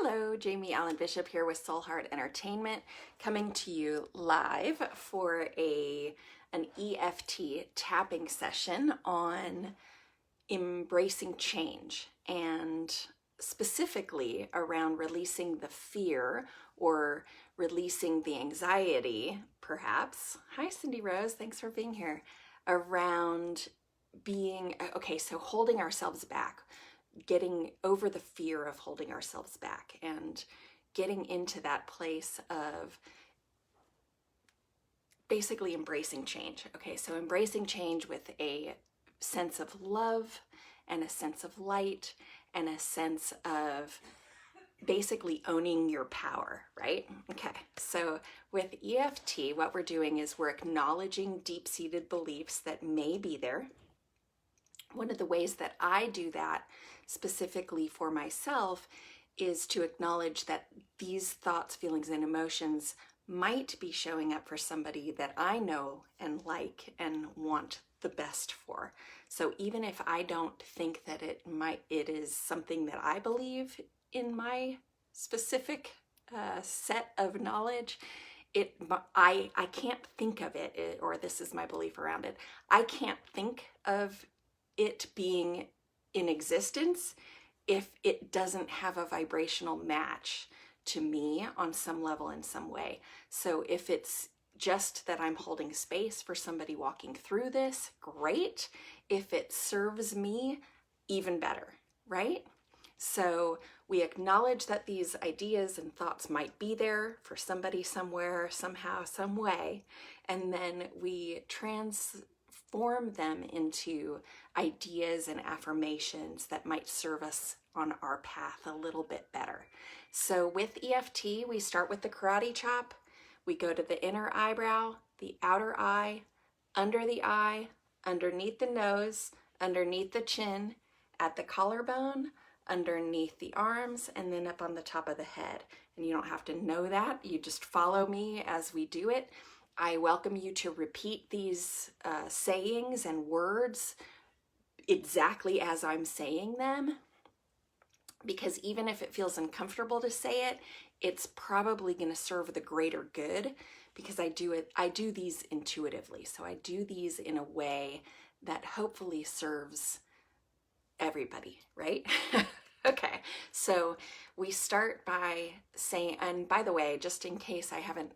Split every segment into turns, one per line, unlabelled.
Hello, Jamie Allen Bishop here with Soul Heart Entertainment, coming to you live for an EFT tapping session on embracing change, and specifically around releasing the fear or releasing the anxiety, perhaps. Hi, Cindy Rose, thanks for being here. Around being, okay, so holding ourselves back, getting over the fear of holding ourselves back and getting into that place of basically embracing change. Okay, so embracing change with a sense of love and a sense of light and a sense of basically owning your power, right? Okay, so with EFT, what we're doing is we're acknowledging deep-seated beliefs that may be there. One of the ways that I do that specifically for myself is to acknowledge that these thoughts, feelings, and emotions might be showing up for somebody that I know and like and want the best for. So even if I don't think that it is something that I believe in my specific set of knowledge, I can't think of it, or this is my belief around it. I can't think of it being in existence if it doesn't have a vibrational match to me on some level in some way. So if it's just that I'm holding space for somebody walking through this, great. If it serves me, even better, right? So we acknowledge that these ideas and thoughts might be there for somebody somewhere, somehow, some way, and then we transform them into ideas and affirmations that might serve us on our path a little bit better. So with EFT, we start with the karate chop. We go to the inner eyebrow, the outer eye, under the eye, underneath the nose, underneath the chin, at the collarbone, underneath the arms, and then up on the top of the head. And you don't have to know that. You just follow me as we do it. I welcome you to repeat these sayings and words exactly as I'm saying them, because even if it feels uncomfortable to say it, it's probably going to serve the greater good, because I do these intuitively. So I do these in a way that hopefully serves everybody, right? Okay, so we start by saying, and by the way, just in case I haven't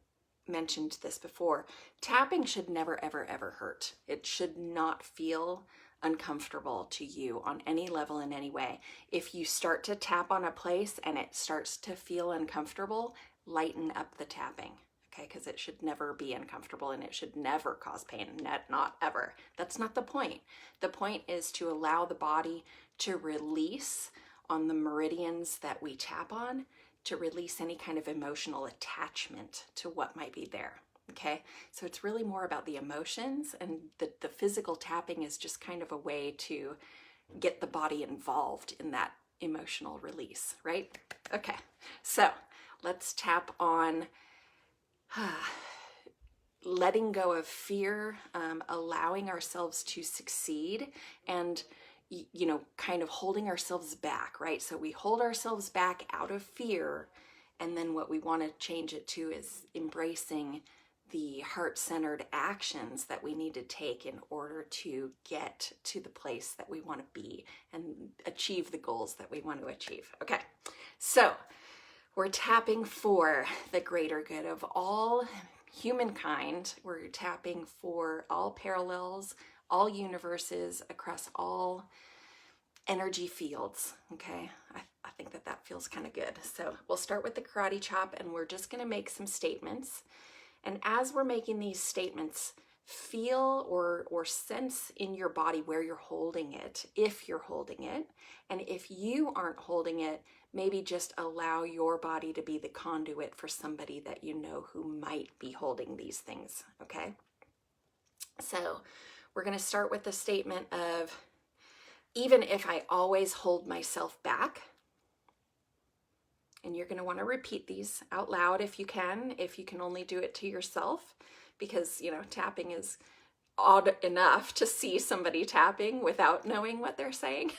mentioned this before, tapping should never, ever, ever hurt. It should not feel uncomfortable to you on any level in any way. If you start to tap on a place and it starts to feel uncomfortable, lighten up the tapping, okay? Because it should never be uncomfortable and it should never cause pain, not ever. That's not the point. The point is to allow the body to release on the meridians that we tap on, to release any kind of emotional attachment to what might be there. Okay, so it's really more about the emotions, and the physical tapping is just kind of a way to get the body involved in that emotional release, right? Okay, so let's tap on letting go of fear, allowing ourselves to succeed, and kind of holding ourselves back, right? So we hold ourselves back out of fear, and then what we want to change it to is embracing the heart-centered actions that we need to take in order to get to the place that we want to be and achieve the goals that we want to achieve. Okay, so we're tapping for the greater good of all humankind. We're tapping for all parallels, all universes, across all energy fields, okay? I think that feels kind of good. So we'll start with the karate chop, and we're just going to make some statements. And as we're making these statements, feel or sense in your body where you're holding it, if you're holding it. And if you aren't holding it, maybe just allow your body to be the conduit for somebody that you know who might be holding these things, okay? So we're going to start with the statement of, even if I always hold myself back. And you're going to want to repeat these out loud if you can only do it to yourself, because, tapping is odd enough to see somebody tapping without knowing what they're saying.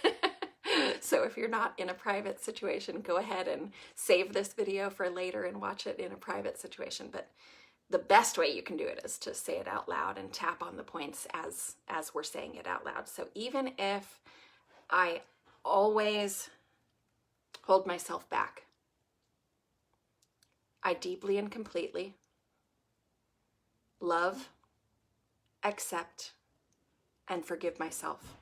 So if you're not in a private situation, go ahead and save this video for later and watch it in a private situation. But the best way you can do it is to say it out loud and tap on the points as we're saying it out loud. So even if I always hold myself back, I deeply and completely love, accept, and forgive myself.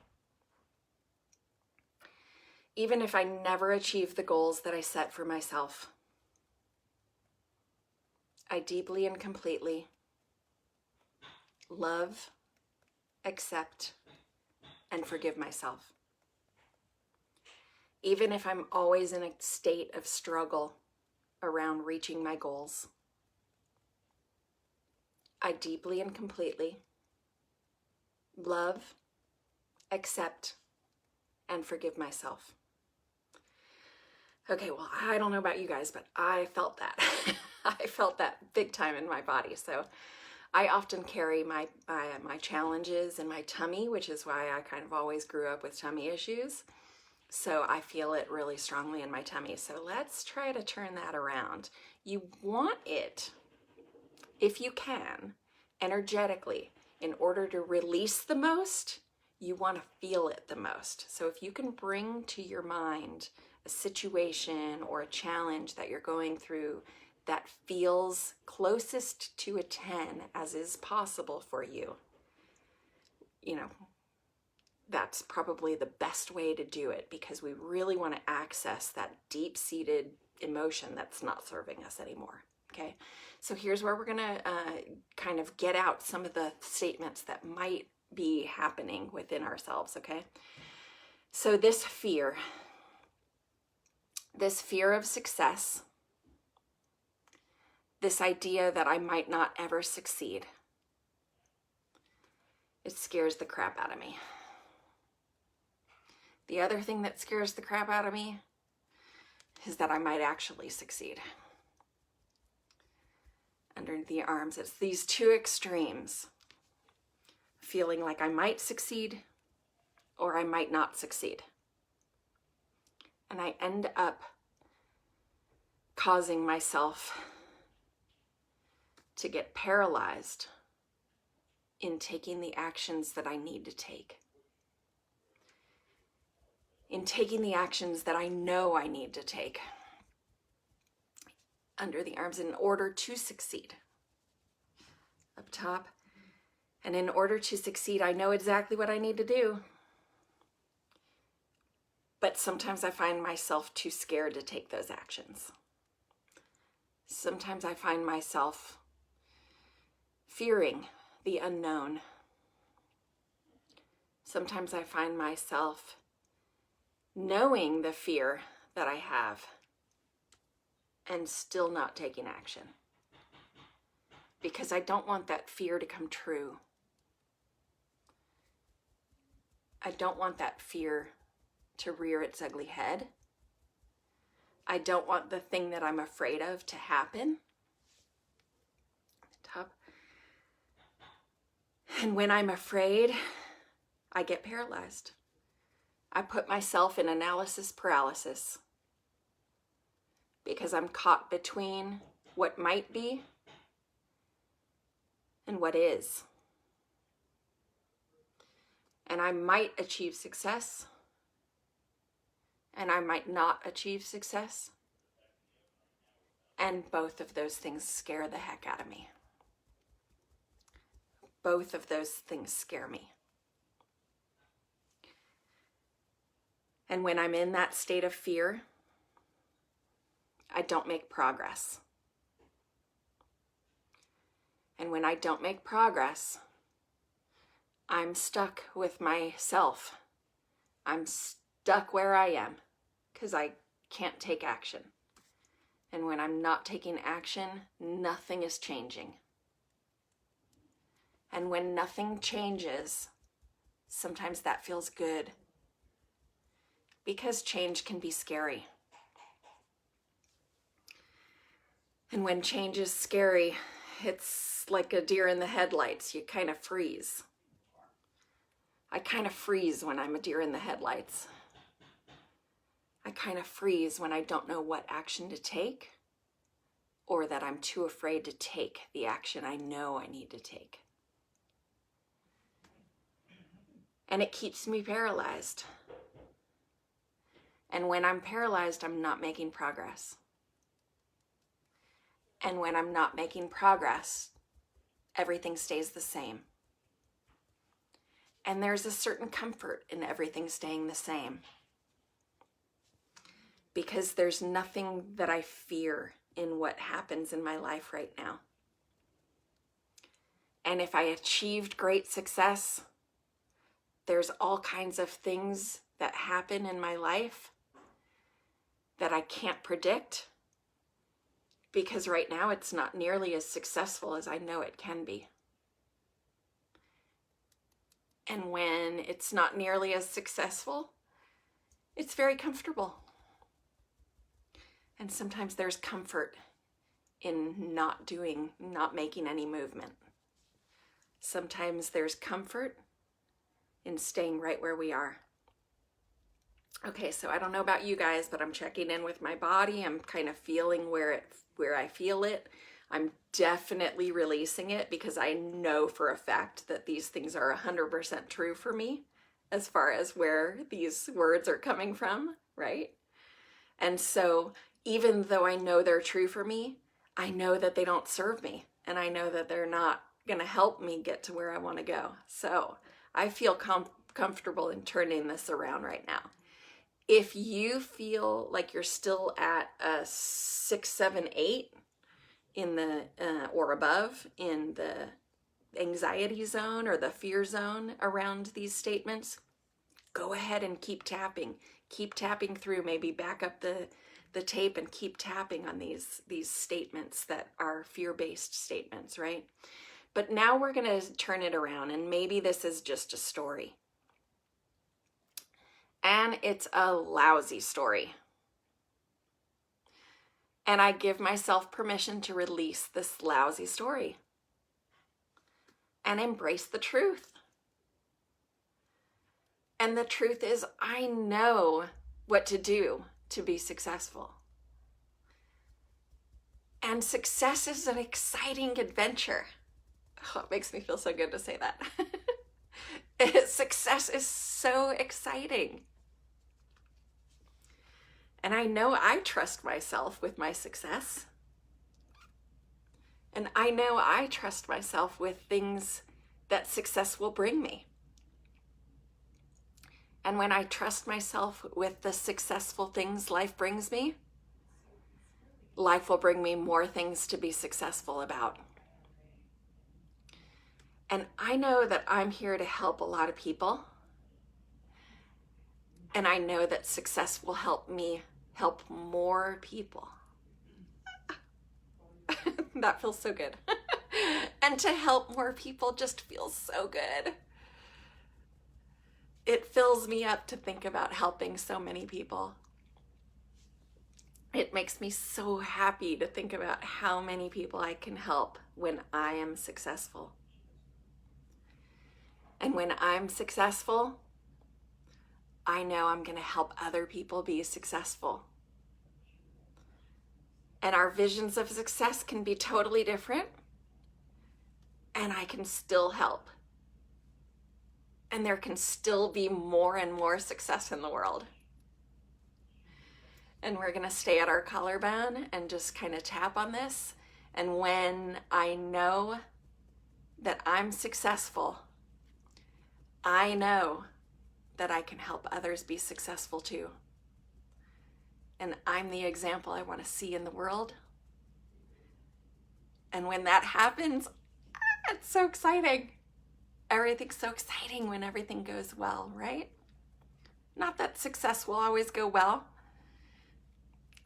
Even if I never achieve the goals that I set for myself, I deeply and completely love, accept, and forgive myself. Even if I'm always in a state of struggle around reaching my goals, I deeply and completely love, accept, and forgive myself. Okay, well, I don't know about you guys, but I felt that. I felt that big time in my body. So I often carry my challenges in my tummy, which is why I kind of always grew up with tummy issues. So I feel it really strongly in my tummy. So let's try to turn that around. You want it, if you can, energetically, in order to release the most, you want to feel it the most. So if you can bring to your mind a situation or a challenge that you're going through that feels closest to a 10 as is possible for you, you know, that's probably the best way to do it, because we really want to access that deep-seated emotion that's not serving us anymore. Okay, so here's where we're gonna kind of get out some of the statements that might be happening within ourselves. Okay, so this fear of success, this idea that I might not ever succeed, it scares the crap out of me. The other thing that scares the crap out of me is that I might actually succeed. Under the arms, it's these two extremes, feeling like I might succeed or I might not succeed. And I end up causing myself to get paralyzed in taking the actions that I need to take, in taking the actions that I know I need to take under the arms in order to succeed. Up top, and in order to succeed, I know exactly what I need to do. But sometimes I find myself too scared to take those actions. Sometimes I find myself fearing the unknown. Sometimes I find myself knowing the fear that I have and still not taking action, because I don't want that fear to come true. I don't want that fear to rear its ugly head. I don't want the thing that I'm afraid of to happen. Top. And when I'm afraid, I get paralyzed. I put myself in analysis paralysis because I'm caught between what might be and what is. And I might achieve success, and I might not achieve success. And both of those things scare the heck out of me. Both of those things scare me. And when I'm in that state of fear, I don't make progress. And when I don't make progress, I'm stuck with myself. I'm stuck where I am because I can't take action. And when I'm not taking action, nothing is changing. And when nothing changes, sometimes that feels good, because change can be scary. And when change is scary, it's like a deer in the headlights. You kind of freeze. I kind of freeze when I'm a deer in the headlights. I kind of freeze when I don't know what action to take, or that I'm too afraid to take the action I know I need to take. And it keeps me paralyzed. And when I'm paralyzed, I'm not making progress. And when I'm not making progress, everything stays the same. And there's a certain comfort in everything staying the same, because there's nothing that I fear in what happens in my life right now. And if I achieved great success, there's all kinds of things that happen in my life that I can't predict, because right now it's not nearly as successful as I know it can be. And when it's not nearly as successful, it's very comfortable. And sometimes there's comfort in not making any movement. Sometimes there's comfort in staying right where we are. Okay, so I don't know about you guys, but I'm checking in with my body. I'm kind of feeling where I feel it. I'm definitely releasing it, because I know for a fact that these things are 100% true for me as far as where these words are coming from, right? And so even though I know they're true for me, I know that they don't serve me, and I know that they're not going to help me get to where I want to go. So I feel comfortable in turning this around right now. If you feel like you're still at a 6, 7, 8 in the or above in the anxiety zone or the fear zone around these statements, go ahead and keep tapping. Keep tapping through. Maybe back up the tape and keep tapping on these statements that are fear-based statements, right? But now we're going to turn it around, and maybe this is just a story. And it's a lousy story. And I give myself permission to release this lousy story and embrace the truth. And the truth is, I know what to do to be successful. And success is an exciting adventure. Oh, it makes me feel so good to say that. Success is so exciting. And I know I trust myself with my success. And I know I trust myself with things that success will bring me. And when I trust myself with the successful things life brings me, life will bring me more things to be successful about. And I know that I'm here to help a lot of people. And I know that success will help me help more people. That feels so good. And to help more people just feels so good. It fills me up to think about helping so many people. It makes me so happy to think about how many people I can help when I am successful. And when I'm successful, I know I'm going to help other people be successful. And our visions of success can be totally different, and I can still help. And there can still be more and more success in the world. And we're going to stay at our collarbone and just kind of tap on this. And when I know that I'm successful, I know that I can help others be successful too. And I'm the example I want to see in the world. And when that happens, it's so exciting. Everything's so exciting when everything goes well, right? Not that success will always go well.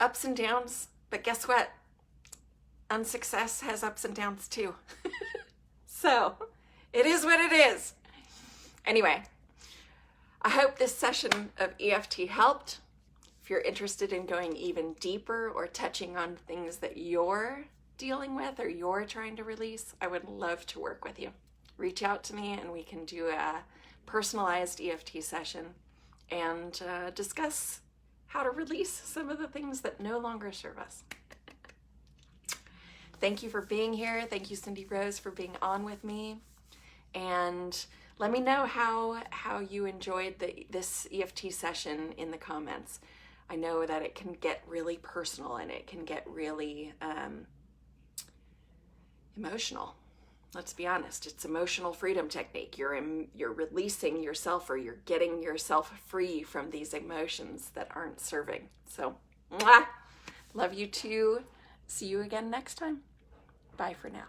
Ups and downs, but guess what? Unsuccess has ups and downs too. So, it is what it is. Anyway, I hope this session of EFT helped. If you're interested in going even deeper or touching on things that you're dealing with or you're trying to release, I would love to work with you. Reach out to me and we can do a personalized EFT session and discuss how to release some of the things that no longer serve us. Thank you for being here. Thank you, Cindy Rose, for being on with me. And let me know how you enjoyed this EFT session in the comments. I know that it can get really personal and it can get really emotional. Let's be honest, it's emotional freedom technique. You're releasing yourself, or you're getting yourself free from these emotions that aren't serving. So, mwah! Love you too. See you again next time. Bye for now.